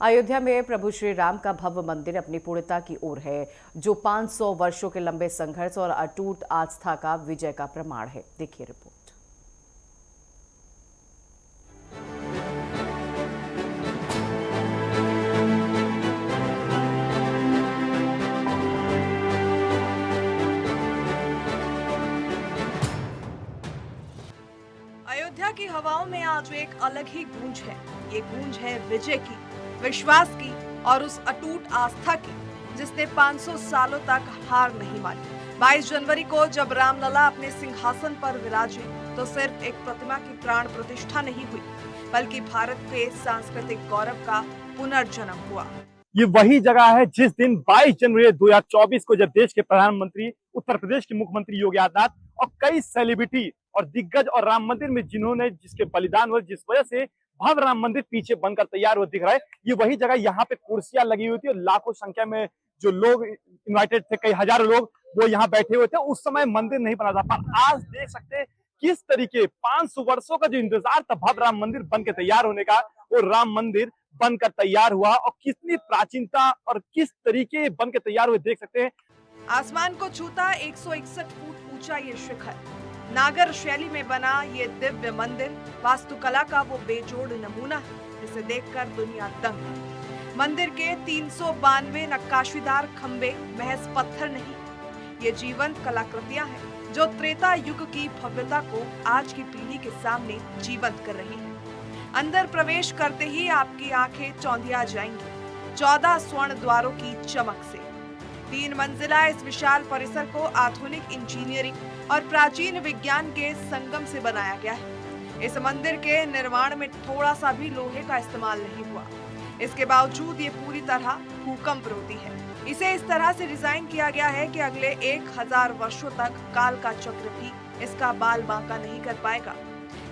अयोध्या में प्रभु श्री राम का भव्य मंदिर अपनी पूर्णता की ओर है, जो 500 वर्षों के लंबे संघर्ष और अटूट आस्था का विजय का प्रमाण है। देखिए रिपोर्ट। अयोध्या की हवाओं में आज एक अलग ही गूंज है। ये गूंज है विजय की, विश्वास की और उस अटूट आस्था की जिसने 500 सालों तक हार नहीं मानी। 22 जनवरी को जब रामलला अपने सिंहासन पर विराजे तो सिर्फ एक प्रतिमा की प्राण प्रतिष्ठा नहीं हुई, बल्कि भारत के सांस्कृतिक गौरव का पुनर्जन्म हुआ। ये वही जगह है जिस दिन 22 जनवरी 2024 को जब देश के प्रधानमंत्री, उत्तर प्रदेश के मुख्यमंत्री योगी आदित्यनाथ और कई सेलिब्रिटी और दिग्गज और राम मंदिर में जिन्होंने जिसके बलिदान हुए, जिस वजह से भव्य राम मंदिर पीछे बनकर तैयार हुआ दिख रहा है, ये वही जगह। यहाँ पे कुर्सियां लगी हुई थी और लाखों संख्या में जो लोग इन्वाइटेड थे, कई हजारों लोग वो यहाँ बैठे हुए थे। उस समय मंदिर नहीं बना था, पर आज देख सकते हैं किस तरीके 500 वर्षों का जो इंतजार था भव्य राम मंदिर बन के तैयार होने का, वो राम मंदिर बनकर तैयार हुआ और कितनी प्राचीनता और किस तरीके बन के तैयार हुए देख सकते हैं। आसमान को छूता 161 फुट ऊंचा ये शिखर, नागर शैली में बना ये दिव्य मंदिर वास्तुकला का वो बेजोड़ नमूना है जिसे देखकर दुनिया दंग है। मंदिर के 392 नक्काशीदार खंबे महज पत्थर नहीं, ये जीवंत कलाकृतियां हैं जो त्रेता युग की भव्यता को आज की पीढ़ी के सामने जीवंत कर रही है। अंदर प्रवेश करते ही आपकी आंखें चौंधिया जाएंगी 14 स्वर्ण द्वारों की चमक से। 3 मंजिला इस विशाल परिसर को आधुनिक इंजीनियरिंग और प्राचीन विज्ञान के संगम से बनाया गया है। इस मंदिर के निर्माण में थोड़ा सा भी लोहे का इस्तेमाल नहीं हुआ, इसके बावजूद ये पूरी तरह भूकंपरोधी है। इसे इस तरह से डिजाइन किया गया है कि अगले 1000 वर्षों तक काल का चक्र भी इसका बाल बांका नहीं कर पाएगा।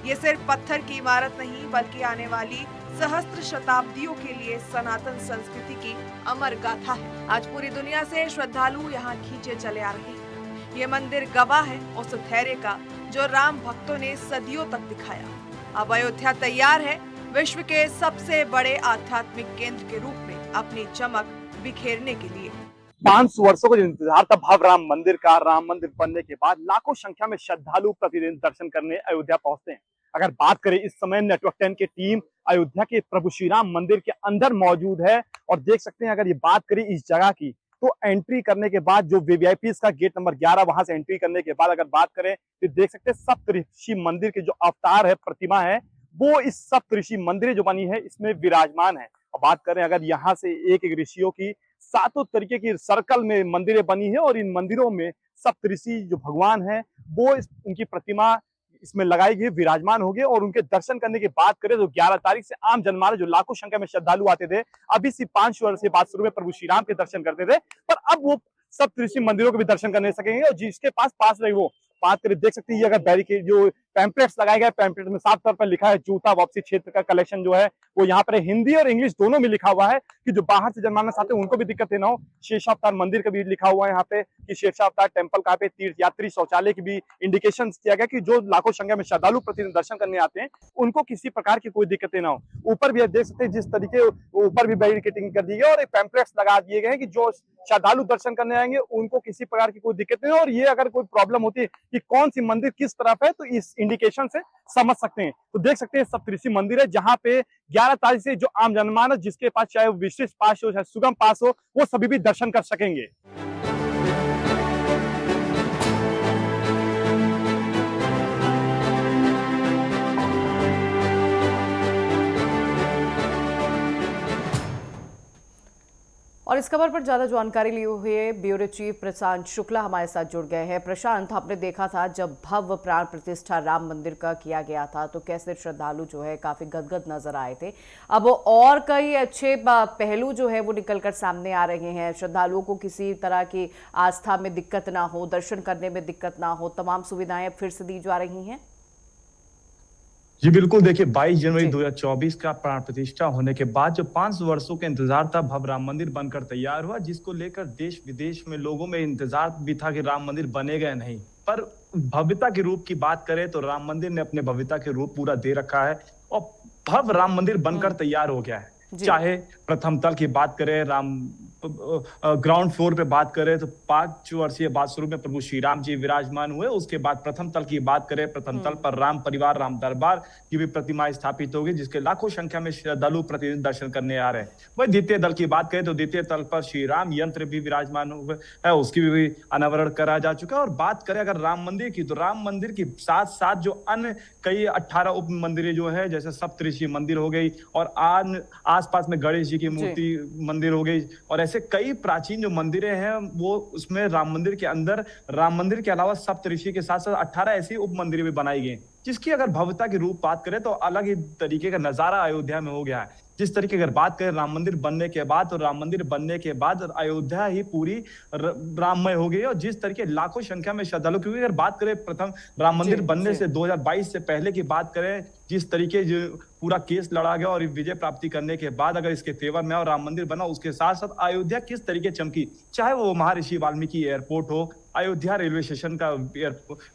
ये सिर्फ पत्थर की इमारत नहीं, बल्कि आने वाली सहस्त्र शताब्दियों के लिए सनातन संस्कृति की अमर गाथा है। आज पूरी दुनिया से श्रद्धालु यहाँ खींचे चले आ रहे हैं। ये मंदिर गवाह है उस धैर्य का जो राम भक्तों ने सदियों तक दिखाया। अब अयोध्या तैयार है विश्व के सबसे बड़े आध्यात्मिक केंद्र के रूप में अपनी चमक बिखेरने के लिए। 500 वर्षों का जो इंतजार था भव्य राम मंदिर का, राम मंदिर बनने के बाद लाखों संख्या में श्रद्धालु प्रतिदिन दर्शन करने अयोध्या पहुंचते हैं। अगर बात करें इस समय नेटवर्क 10 की टीम अयोध्या के प्रभु श्री राम मंदिर के अंदर मौजूद है और देख सकते हैं, अगर ये बात करें इस जगह की तो एंट्री करने के बाद जो वीवीआईपी का गेट नंबर 11 वहां से एंट्री करने के बाद अगर बात करें तो देख सकते हैं सप्तऋषि मंदिर के जो अवतार है, प्रतिमा है, वो इस सप्तऋषि मंदिर जो बनी है इसमें विराजमान है। और बात करें अगर यहाँ से एक एक ऋषियों की 7 तरीके की सर्कल में मंदिरें बनी है और इन मंदिरों में सप्तऋषि जो भगवान है वो उनकी प्रतिमा इसमें लगाई गई, विराजमान हो गए। और उनके दर्शन करने की बात करें तो 11 तारीख से आम जनमानस जो लाखों संख्या में श्रद्धालु आते थे, अभी सिर्फ 5 वर्ष के बाद शुरू में प्रभु श्री राम के दर्शन करते थे, पर अब वो सप्तऋषि मंदिरों के भी दर्शन करने सकेंगे। और जिसके पास रहे वो बात करें, देख सकते हैं अगर बैरिकेड जो पैम्पलेट्स लगाए गए, पैम्पलेट में साफ तौर पर लिखा है जूता वापसी क्षेत्र का कलेक्शन जो है वो यहाँ पर हिंदी और इंग्लिश दोनों में लिखा हुआ है कि जो बाहर से जनमानस आते हैं उनको भी दिक्कत ना हो। शेषावतार मंदिर का भी लिखा हुआ है यहाँ पे कि शेषावतार टेम्पल कहाँ पे, तीर्थ यात्री शौचालय की भी इंडिकेशन किया गया कि जो लाखों संख्या में श्रद्धालु प्रतिदिन दर्शन करने आते हैं उनको किसी प्रकार की कोई दिक्कतें ना हो। ऊपर भी देख सकते हैं जिस तरीके ऊपर भी बैरिकेडिंग कर दी है और पैम्पलेट्स लगा दिए गए हैं कि जो श्रद्धालु दर्शन करने आएंगे उनको किसी प्रकार की कोई दिक्कत नहीं हो। और ये अगर कोई प्रॉब्लम होती है कि कौन सी मंदिर किस तरफ है तो इस इंडिकेशन से समझ सकते हैं। तो देख सकते हैं सप्तऋषि मंदिर है जहां पे 11 तारीख से जो आम जनमानस जिसके पास चाहे विशेष पास हो चाहे सुगम पास हो वो सभी भी दर्शन कर सकेंगे। और इस खबर पर ज्यादा जानकारी लिए हुए ब्यूरो चीफ प्रशांत शुक्ला हमारे साथ जुड़ गए हैं। प्रशांत, आपने देखा था जब भव्य प्राण प्रतिष्ठा राम मंदिर का किया गया था तो कैसे श्रद्धालु जो है काफी गदगद नजर आए थे। अब और कई अच्छे पहलू जो है वो निकलकर सामने आ रहे हैं। श्रद्धालुओं को किसी तरह की आस्था में दिक्कत ना हो, दर्शन करने में दिक्कत ना हो, तमाम सुविधाएं फिर से दी जा रही हैं। जी बिल्कुल, देखिए 22 जनवरी 2024 का प्राण प्रतिष्ठा होने के बाद जो 500 वर्षों का इंतजार था भव्य राम मंदिर बनकर तैयार हुआ, जिसको लेकर देश विदेश में लोगों में इंतजार भी था कि राम मंदिर बनेगा नहीं। पर भव्यता के रूप की बात करें तो राम मंदिर ने अपने भव्यता के रूप पूरा दे रखा है और भव्य राम मंदिर बनकर तैयार हो गया है। चाहे प्रथम तल की बात करें, ग्राउंड फ्लोर पे बात करें तो 5 वर्षीय बादस्वरूप में प्रभु श्री राम जी विराजमान हुए। उसके बाद प्रथम तल की बात करें, प्रथम तल पर राम परिवार, राम दरबार की भी प्रतिमा स्थापित होगी, जिसके लाखों संख्या में श्रद्धालु प्रतिदिन दर्शन करने आ रहे हैं। वही द्वितीय दल की बात करें तो द्वितीय तल पर श्री राम यंत्र भी विराजमान हुए है, उसकी भी अनावरण करा जा चुका है। और बात करें अगर राम मंदिर की, तो राम मंदिर के साथ साथ जो अन्य कई 18 उप मंदिर जो है, जैसे सप्तऋषि मंदिर हो गई और आसपास में गणेश जी की मूर्ति मंदिर हो गई, और ऐसे कई प्राचीन जो मंदिरें हैं वो उसमें राम मंदिर के अंदर, राम मंदिर के अलावा सप्तऋषि के साथ साथ 18 ऐसी उप मंदिर भी बनाई गई, जिसकी अगर भव्यता की रूप बात करें तो अलग ही तरीके का नजारा अयोध्या में हो गया है। जिस तरीके अगर बात करें राम मंदिर बनने के बाद, तो राम मंदिर बनने के बाद अयोध्या ही पूरी राममय हो गई। और जिस तरीके लाखों संख्या में श्रद्धालु, क्योंकि अगर बात करें प्रथम राम मंदिर बनने से 2022 से पहले की बात करें, जिस तरीके जो पूरा केस लड़ा गया और विजय प्राप्ति करने के बाद अगर इसके फेवर में और राम मंदिर बना, उसके साथ साथ अयोध्या किस तरीके चमकी, चाहे वो महर्षि वाल्मीकि एयरपोर्ट हो, अयोध्या रेलवे स्टेशन का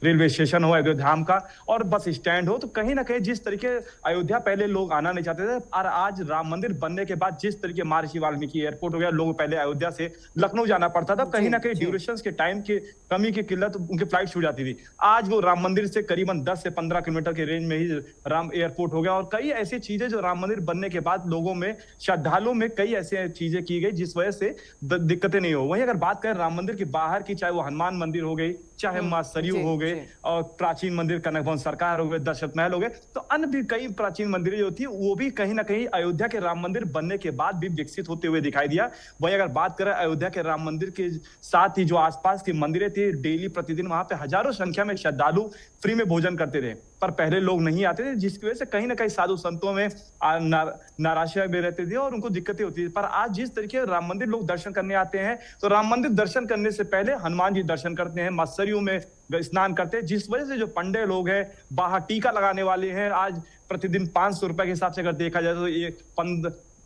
रेलवे स्टेशन हो, अयोध्या धाम का, और बस स्टैंड हो, तो कहीं ना कहीं जिस तरीके अयोध्या पहले लोग आना नहीं चाहते थे, और आज राम मंदिर बनने के बाद जिस तरीके महर्षि वाल्मीकि एयरपोर्ट हो गया, लोग पहले अयोध्या से लखनऊ जाना पड़ता था, कहीं ना कहीं ड्यूरेशन के टाइम के कमी की किल्लत, उनकी फ्लाइट छूट जाती थी। आज वो राम मंदिर से करीबन 10 से 15 किलोमीटर के रेंज में ही राम एयरपोर्ट हो गया। और कई ऐसी चीजें जो राम मंदिर बनने के बाद लोगों में, श्रद्धालुओं में कई ऐसी चीजें की गई जिस वजह से दिक्कतें नहीं हो। वहीं अगर बात करें राम मंदिर के बाहर की, चाहे वो हनुमान मंदिर हो गई, चाहे मां सरयू हो गए, और प्राचीन मंदिर कनक भवन सरकार हो गए, दशरथ महल हो गए, तो अन्य भी कई प्राचीन मंदिर जो थी वो भी कहीं ना कहीं अयोध्या के राम मंदिर बनने के बाद भी विकसित होते हुए दिखाई दिया। वहीं अगर बात करें अयोध्या के राम मंदिर के साथ ही जो आसपास की मंदिरें थी, डेली प्रतिदिन वहां पे हजारों संख्या में श्रद्धालु फ्री में भोजन करते थे, पर पहले लोग नहीं आते थे, जिसकी वजह से कहीं ना कहीं साधु संतों में नाराजगी भी रहती थी और उनको दिक्कतें होती थी। पर आज जिस तरीके राम मंदिर लोग दर्शन करने आते हैं, तो राम मंदिर दर्शन करने से पहले हनुमान जी दर्शन करते हैं, मां सरयू में स्नान करते हैं, जिस वजह से जो पंडे लोग हैं, बाहर टीका लगाने वाले हैं, आज प्रतिदिन 500 रुपए के हिसाब से अगर देखा जाए तो ये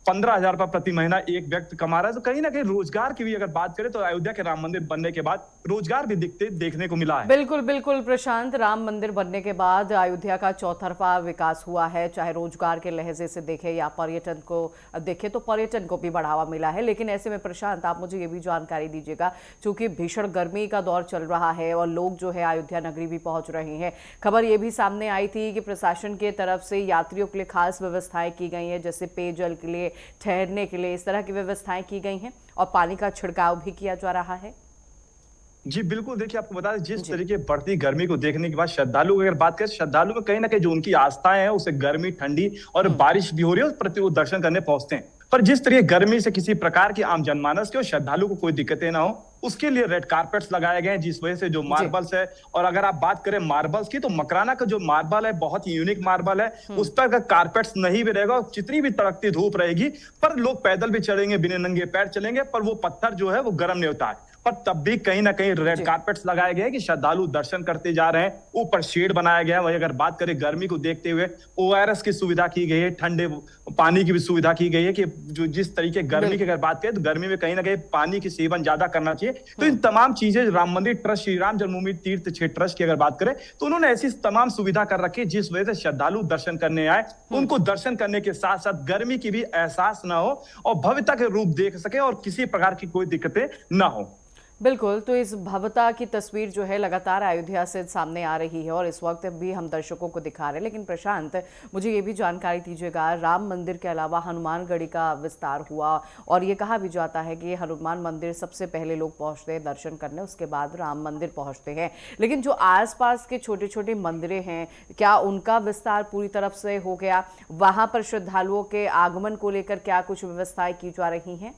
15,000 रुपए प्रति महीना एक व्यक्ति कमा रहा है। तो कहीं ना कहीं रोजगार की भी अगर बात करें तो अयोध्या के राम मंदिर बनने के बाद रोजगार भी देखने को मिला है। बिल्कुल बिल्कुल प्रशांत, राम मंदिर बनने के बाद अयोध्या का चौतरफा विकास हुआ है, चाहे रोजगार के लहजे से देखें या पर्यटन को देखें, तो पर्यटन को भी बढ़ावा मिला है। लेकिन ऐसे में प्रशांत, आप मुझे ये भी जानकारी दीजिएगा, चूंकि भीषण गर्मी का दौर चल रहा है और लोग जो है अयोध्या नगरी भी पहुंच रहे हैं, खबर ये भी सामने आई थी कि प्रशासन की तरफ से यात्रियों के लिए खास व्यवस्थाएं की गई हैं, जैसे पेयजल के लिए, ठहरने के लिए, इस तरह की व्यवस्थाएं की गई हैं और पानी का छिड़काव भी किया जा रहा है। जी बिल्कुल, देखिए आपको बता दें, जिस तरीके बढ़ती गर्मी को देखने के बाद श्रद्धालु अगर बात करें, श्रद्धालु में कहीं ना कहीं जो उनकी आस्थाएं हैं, उसे गर्मी, ठंडी और बारिश भी हो रही है, प्रति वो दर्शन करने पहुंचते हैं। पर जिस तरीके गर्मी से किसी प्रकार की आम जनमानस के और श्रद्धालु को कोई दिक्कतें ना हो, उसके लिए रेड कारपेट्स लगाए गए हैं, जिस वजह से जो मार्बल्स है, और अगर आप बात करें मार्बल्स की, तो मकराना का जो मार्बल है बहुत ही यूनिक मार्बल है, उस पर अगर कारपेट्स नहीं भी रहेगा, जितनी भी तड़कती धूप रहेगी, पर लोग पैदल भी चलेंगे, बिना नंगे पैर चलेंगे, पर वो पत्थर जो है वो गर्म नहीं होता है। पर तब भी कहीं ना कहीं रेड कारपेट्स लगाए गए हैं कि श्रद्धालु दर्शन करते जा रहे हैं। ऊपर शेड बनाया गया है। वही अगर बात करें गर्मी को देखते हुए, ORS की सुविधा की गई है, ठंडे पानी की भी सुविधा की गई है, कि जो जिस तरीके गर्मी की अगर बात करें तो गर्मी में कहीं ना कहीं पानी की सेवन ज्यादा करना चाहिए। तो इन तमाम चीजें राम मंदिर ट्रस्ट, श्री राम जन्मभूमि तीर्थ क्षेत्र ट्रस्ट की अगर बात करें तो उन्होंने ऐसी तमाम सुविधा कर रखी है, जिस वजह से श्रद्धालु दर्शन करने आए, उनको दर्शन करने के साथ साथ गर्मी की भी एहसास ना हो और भव्यता के रूप देख सके और किसी प्रकार की कोई दिक्कतें ना हो। बिल्कुल, तो इस भव्यता की तस्वीर जो है लगातार अयोध्या से सामने आ रही है और इस वक्त भी हम दर्शकों को दिखा रहे हैं। लेकिन प्रशांत, मुझे ये भी जानकारी दीजिएगा, राम मंदिर के अलावा हनुमानगढ़ी का विस्तार हुआ और ये कहा भी जाता है कि हनुमान मंदिर सबसे पहले लोग पहुंचते हैं दर्शन करने, उसके बाद राम मंदिर पहुंचते हैं। लेकिन जो आसपास के छोटे छोटे मंदिरें हैं, क्या उनका विस्तार पूरी तरफ से हो गया? वहां पर श्रद्धालुओं के आगमन को लेकर क्या कुछ व्यवस्थाएं की जा रही हैं?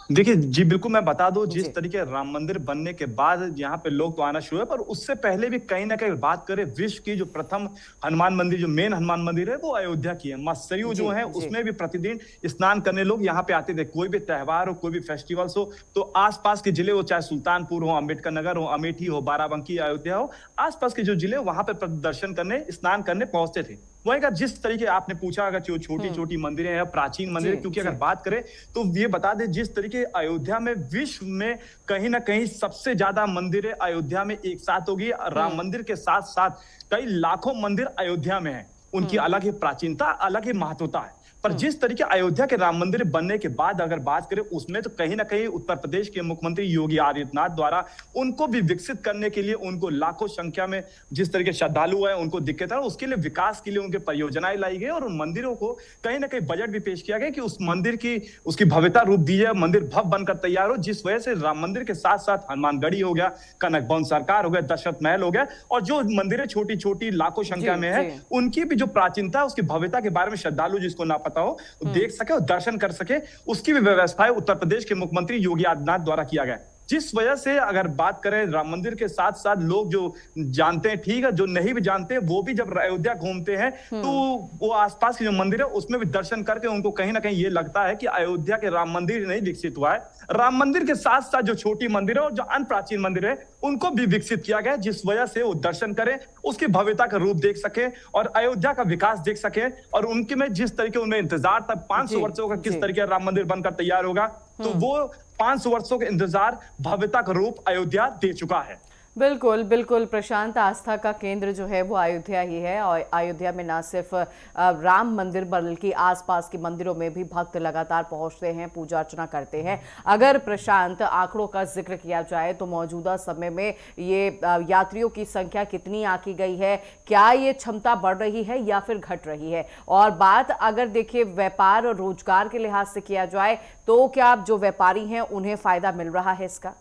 देखिए जी बिल्कुल, मैं बता दूं, जिस तरीके राम मंदिर बनने के बाद यहाँ पे लोग तो आना शुरू है, पर उससे पहले भी कहीं ना कहीं बात करें, विश्व की जो प्रथम हनुमान मंदिर, जो मेन हनुमान मंदिर है, वो अयोध्या की है। मां सरयू जो है उसमें भी प्रतिदिन स्नान करने लोग यहाँ पे आते थे। कोई भी त्योहार हो, कोई भी फेस्टिवल्स हो, तो आसपास के जिले हो, चाहे सुल्तानपुर हो, अम्बेडकर नगर हो, अमेठी हो, बाराबंकी, अयोध्या हो, आसपास के जो जिले वहां पे दर्शन करने, स्नान करने पहुंचते थे। वही का जिस तरीके आपने पूछा, अगर जो छोटी छोटी मंदिरें हैं, प्राचीन मंदिर, क्योंकि अगर बात करें तो ये बता दें, जिस तरीके अयोध्या में विश्व में कहीं ना कहीं सबसे ज्यादा मंदिरें अयोध्या में एक साथ होगी। राम मंदिर के साथ साथ कई लाखों मंदिर अयोध्या में हैं, उनकी अलग ही प्राचीनता, अलग ही महत्वता है। पर जिस तरीके अयोध्या के राम मंदिर बनने के बाद अगर बात करें उसमें तो कहीं ना कहीं उत्तर प्रदेश के मुख्यमंत्री योगी आदित्यनाथ द्वारा उनको भी विकसित करने के लिए उनको लाखों संख्या में जिस तरीके श्रद्धालु है उनको दिक्कत है, उसके लिए विकास के लिए उनके परियोजनाएं लाई गई और उन मंदिरों को कहीं ना कहीं बजट भी पेश किया गया कि उस मंदिर की उसकी भव्यता रूप दी जाए, मंदिर भव्य बनकर तैयार हो, जिस वजह से राम मंदिर के साथ साथ हनुमानगढ़ी हो गया, कनक भवन सरकार हो गया, दशरथ महल हो गया और जो मंदिरें छोटी छोटी लाखों संख्या में है उनकी भी जो प्राचीनता उसकी भव्यता के बारे में श्रद्धालु जिसको ना पता हो देख सके और दर्शन कर सके, उसकी भी व्यवस्था उत्तर प्रदेश के मुख्यमंत्री योगी आदित्यनाथ द्वारा किया गया। जिस वजह से अगर बात करें राम मंदिर के साथ साथ लोग जो जानते हैं ठीक है, जो नहीं भी जानते हैं वो भी जब अयोध्या घूमते हैं तो वो आसपास के जो मंदिर है उसमें भी दर्शन करके उनको कहीं ना कहीं ये लगता है कि अयोध्या के राम मंदिर नहीं विकसित हुआ है, राम मंदिर के साथ साथ जो छोटी मंदिर है और जो अन्य प्राचीन मंदिर है उनको भी विकसित किया गया, जिस वजह से वो दर्शन करें, उसकी भव्यता का रूप देख सके और अयोध्या का विकास देख सके और उनके में जिस तरीके उनमें इंतजार था 500 वर्षों का किस तरीके राम मंदिर बनकर तैयार होगा, तो वो 500 वर्षों के इंतजार भव्यता का रूप अयोध्या दे चुका है। बिल्कुल बिल्कुल प्रशांत, आस्था का केंद्र जो है वो अयोध्या ही है और अयोध्या में ना सिर्फ राम मंदिर बल्कि आसपास के मंदिरों में भी भक्त लगातार पहुंचते हैं, पूजा अर्चना करते हैं। अगर प्रशांत आंकड़ों का जिक्र किया जाए तो मौजूदा समय में ये यात्रियों की संख्या कितनी आंकी गई है, क्या ये क्षमता बढ़ रही है या फिर घट रही है? और बात अगर देखिए व्यापार और रोजगार के लिहाज से किया जाए तो क्या जो व्यापारी हैं उन्हें फायदा मिल रहा है इसका?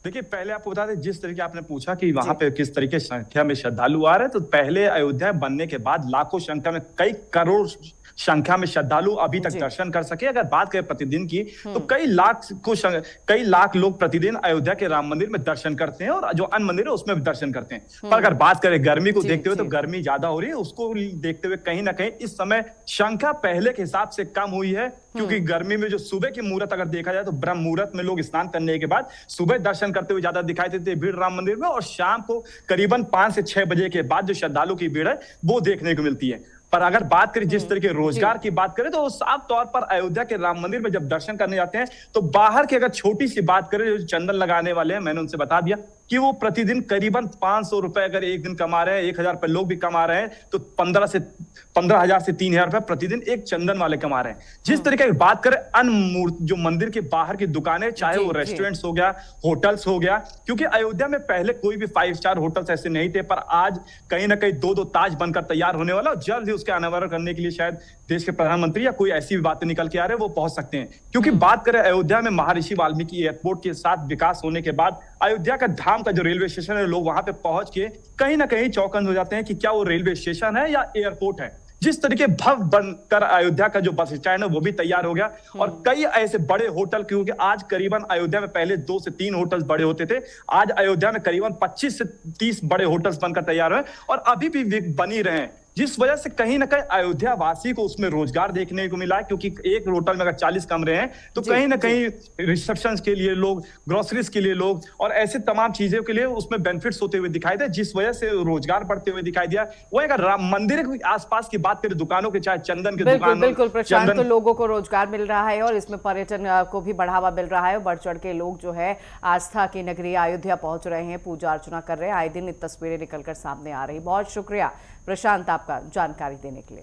देखिए पहले आपको बता दें, जिस तरीके आपने पूछा कि वहां पे किस तरीके संख्या में श्रद्धालु आ रहे हैं, तो पहले अयोध्या बनने के बाद लाखों संख्या में कई करोड़ संख्या में श्रद्धालु अभी तक दर्शन कर सके। अगर बात करें प्रतिदिन की तो कई लाख लोग प्रतिदिन अयोध्या के राम मंदिर में दर्शन करते हैं और जो अन्य मंदिर है उसमें भी दर्शन करते हैं। पर अगर बात करें गर्मी को देखते हुए तो गर्मी ज्यादा हो रही है, उसको देखते हुए कहीं ना कहीं इस समय संख्या पहले के हिसाब से कम हुई है, क्योंकि गर्मी में जो सुबह की मुहूर्त अगर देखा जाए तो ब्रह्म मुहूर्त में लोग स्नान करने के बाद सुबह दर्शन करते हुए ज्यादा दिखाई देते हैं भीड़ राम मंदिर में, और शाम को करीबन 5 से 6 बजे के बाद जो श्रद्धालु की भीड़ है वो देखने को मिलती है। पर अगर बात करें जिस तरीके रोजगार की बात करें तो साफ तौर पर अयोध्या के राम मंदिर में जब दर्शन करने जाते हैं तो बाहर की अगर छोटी सी बात करें, जो चंदन लगाने वाले हैं मैंने उनसे बता दिया कि वो प्रतिदिन करीबन 500 रुपए अगर एक दिन कमा रहे हैं, 1000 रुपए लोग भी कमा रहे हैं, तो 15,000 से 3,000 रुपए प्रतिदिन एक चंदन वाले कमा रहे हैं। जिस तरीके की बात करें अन्य जो मंदिर के बाहर की दुकानें, चाहे वो रेस्टोरेंट्स हो गया, होटल्स हो गया, क्योंकि अयोध्या में पहले कोई भी 5 स्टार होटल्स ऐसे नहीं थे, पर आज कहीं ना कहीं 2-2 ताज बनकर तैयार होने वाला, और जल्द ही उसके अनावरण करने के लिए शायद देश के प्रधानमंत्री या कोई ऐसी भी बातें निकल के आ रहे हैं वो पहुंच सकते हैं। क्योंकि बात करें अयोध्या में महर्षि वाल्मीकि एयरपोर्ट के साथ विकास होने के बाद अयोध्या का धाम का जो रेलवे स्टेशन है, लोग वहां पे पहुंच के कहीं ना कहीं चौकन्ने हो जाते हैं कि क्या वो रेलवे स्टेशन है या एयरपोर्ट है। जिस तरीके भव्य बनकर अयोध्या का जो बस स्टैंड है वो भी तैयार हो गया, और कई ऐसे बड़े होटल, क्योंकि आज करीबन अयोध्या में पहले 2 से 3 होटल्स बड़े होते थे, आज अयोध्या में करीबन 25 से 30 बड़े होटल्स बनकर तैयार हुए और अभी भी बनी रहे, जिस वजह से कहीं ना कहीं अयोध्या वासी को उसमें रोजगार देखने को मिला। क्योंकि एक होटल में अगर 40 कमरे हैं तो कहीं ना कहीं रिसेप्शन के लिए लोग, ग्रोसरीज के लिए लोग और ऐसे तमाम चीजों के लिए उसमें बेनिफिट्स होते हुए दिखाई दे, जिस वजह से रोजगार बढ़ते हुए दिखाई दिया। वही अगर राम मंदिर के आसपास की बात करें, दुकानों के, चाहे चंदन के दुकान, बिल्कुल प्रशांत, तो लोगों को रोजगार मिल रहा है और इसमें पर्यटन को भी बढ़ावा मिल रहा है। बढ़ चढ़ के लोग जो है आस्था की नगरी अयोध्या पहुंच रहे हैं, पूजा अर्चना कर रहे हैं, आए दिन तस्वीरें निकलकर सामने आ रही। बहुत शुक्रिया प्रशांत आपका जानकारी देने के लिए।